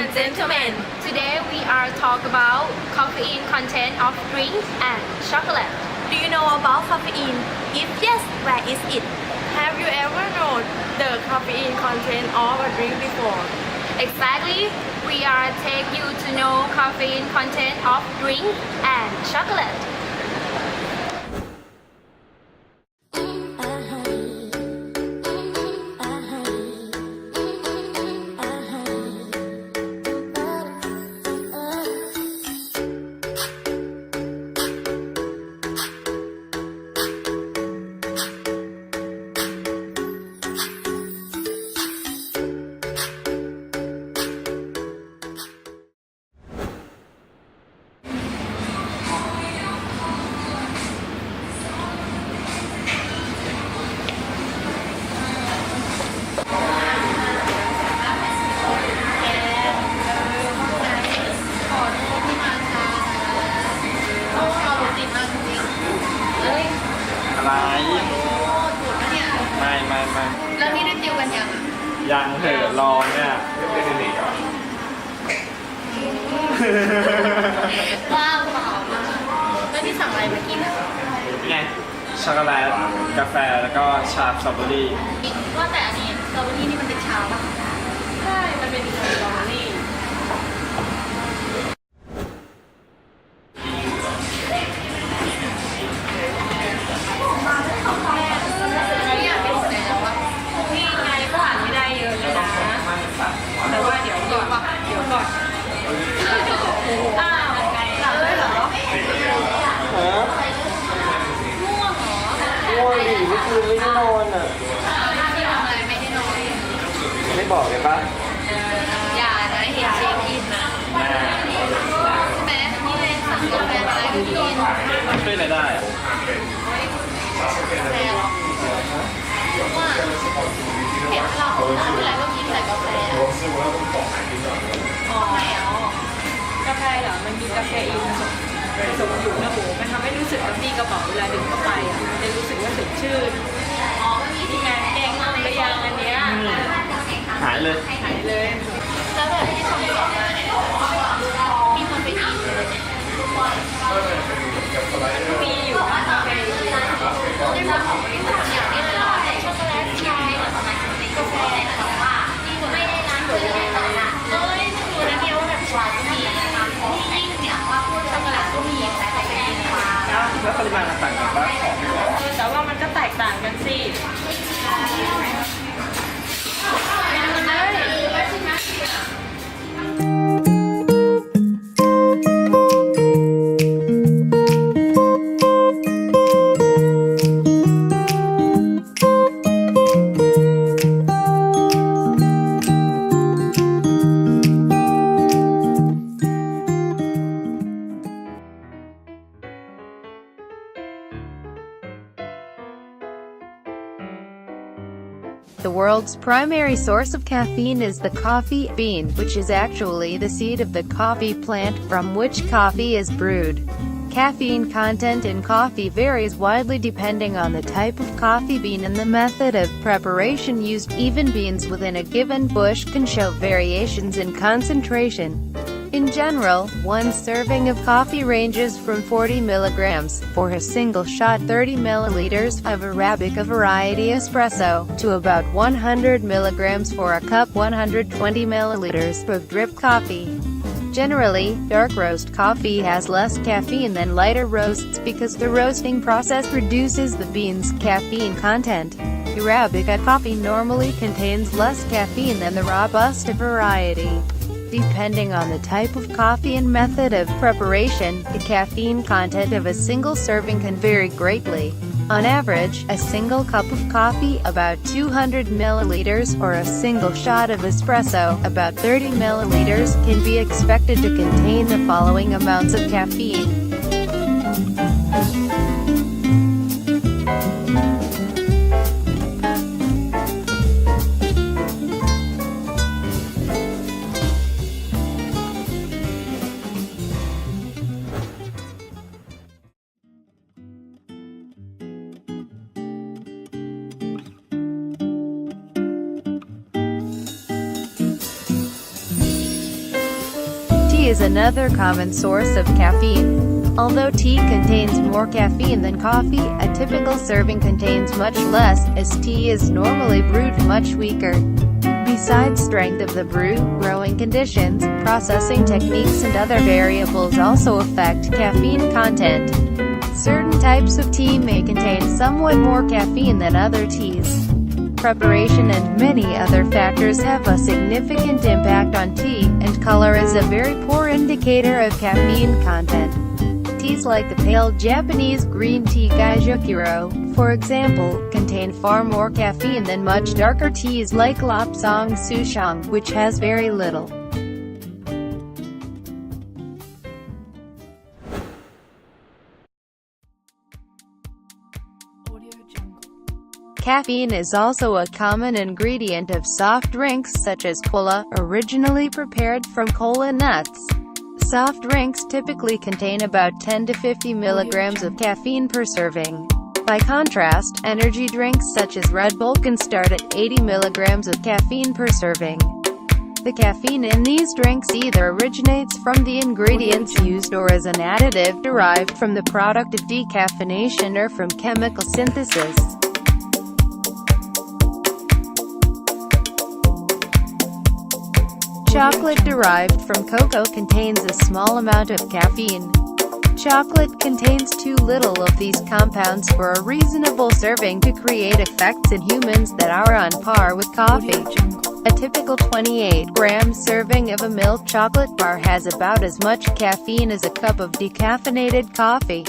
and gentlemen, today we are talk about caffeine content of drinks and chocolate. Do you know about caffeine? If yes, where is it? Have you ever known the caffeine content of a drink before? Exactly, we are take you to know caffeine content of drinks and chocolate.อะไรไม่แล้วนี่ได้ติวกันยัง ยังเถอะรอเนี่ย ว้าวเปล่าแล้วที่สั่งอะไรมากินอ่ะ ไงช็อกโกแลตกาแฟแล้วก็ชาสตรอเบอรี่ ว่าแต่อันนี้สตรอเบอรี่นี่มันเป็นชาปะใช่มันเป็นสตรอเบอรี่แต่ว่าเดี๋ยวก่อนอ้าวหลับได้เหรอง่วงเหรอ ง่วงดิเมื่อคืนไม่ได้นอนอ่ะ ที่ทำอะไรไม่ได้นอน ไม่บอกเลยปะ อย่านะเห็นเช็คอินนะแม่นี่เลยสั่งกาแฟมาให้กิน ช่วยอะไรได้อ่ะ กาแฟหรอว่าเห็นเราไม่เป็นไรก็กินแต่กาแฟอ๋อไม่เอากาแฟเหรอมันมีกาแฟอินผสมอยู่นะโหมันทำให้รู้สึกกระปรี้กระเป๋าเวลาดื่มเข้าไปอ่ะมันจะรู้สึกว่าสดชื่นอ๋อมันมีที่งานแกงนมหรือยังอันเนี้ย หายเลย หายเลยแล้วแบบที่ส่งต่อมาเนี่ยมีคนไปกินมีอยู่กาแฟได้มาของบริษัทอย่างนี้เลยช็อกโกแลตชากาแฟแต่ว่าไม่ได้ร้านเดียวเลยเอ้ยไม่รู้นะเดียวแบบชาก็มีที่ยิ่งเนี่ยว่าพวกช็อกโกแลตก็มีแต่กาแฟเนี่ย แล้วปริมาณต่างกันปะของ แต่ว่ามันก็แตกต่างกันสิ The world's primary source of caffeine is the coffee bean, which is actually the seed of the coffee plant, from which coffee is brewed. Caffeine content in coffee varies widely depending on the type of coffee bean and the method of preparation used. Even beans within a given bush can show variations in concentration. In general, one serving of coffee ranges from 40 milligrams, for a single shot 30 milliliters, of Arabica variety espresso, to about 100 milligrams for a cup 120 milliliters, of drip coffee. Generally, dark roast coffee has less caffeine than lighter roasts because the roasting process reduces the bean's caffeine content. Arabica coffee normally contains less caffeine than the Robusta variety. Depending on the type of coffee and method of preparation, the caffeine content of a single serving can vary greatly. On average, a single cup of coffee, about 200 milliliters, or a single shot of espresso, about 30 milliliters, can be expected to contain the following amounts of caffeine. Tea is another common source of caffeine. Although tea contains more caffeine than coffee, a typical serving contains much less, as tea is normally brewed much weaker. Besides strength of the brew, growing conditions, processing techniques and other variables also affect caffeine content. Certain types of tea may contain somewhat more caffeine than other teas. Preparation and many other factors have a significant impact on tea, and color is a very poor indicator of caffeine content. Teas like the pale Japanese green tea Gaijokuro, for example, contain far more caffeine than much darker teas like Lapsang Souchong, which has very little. Caffeine is also a common ingredient of soft drinks such as cola, originally prepared from cola nuts. Soft drinks typically contain about 10 to 50 milligrams of caffeine per serving. By contrast, energy drinks such as Red Bull can start at 80 milligrams of caffeine per serving. The caffeine in these drinks either originates from the ingredients used or is an additive derived from the product of decaffeination or from chemical synthesis. Chocolate derived from cocoa contains a small amount of caffeine. Chocolate contains too little of these compounds for a reasonable serving to create effects in humans that are on par with coffee. A typical 28-gram serving of a milk chocolate bar has about as much caffeine as a cup of decaffeinated coffee.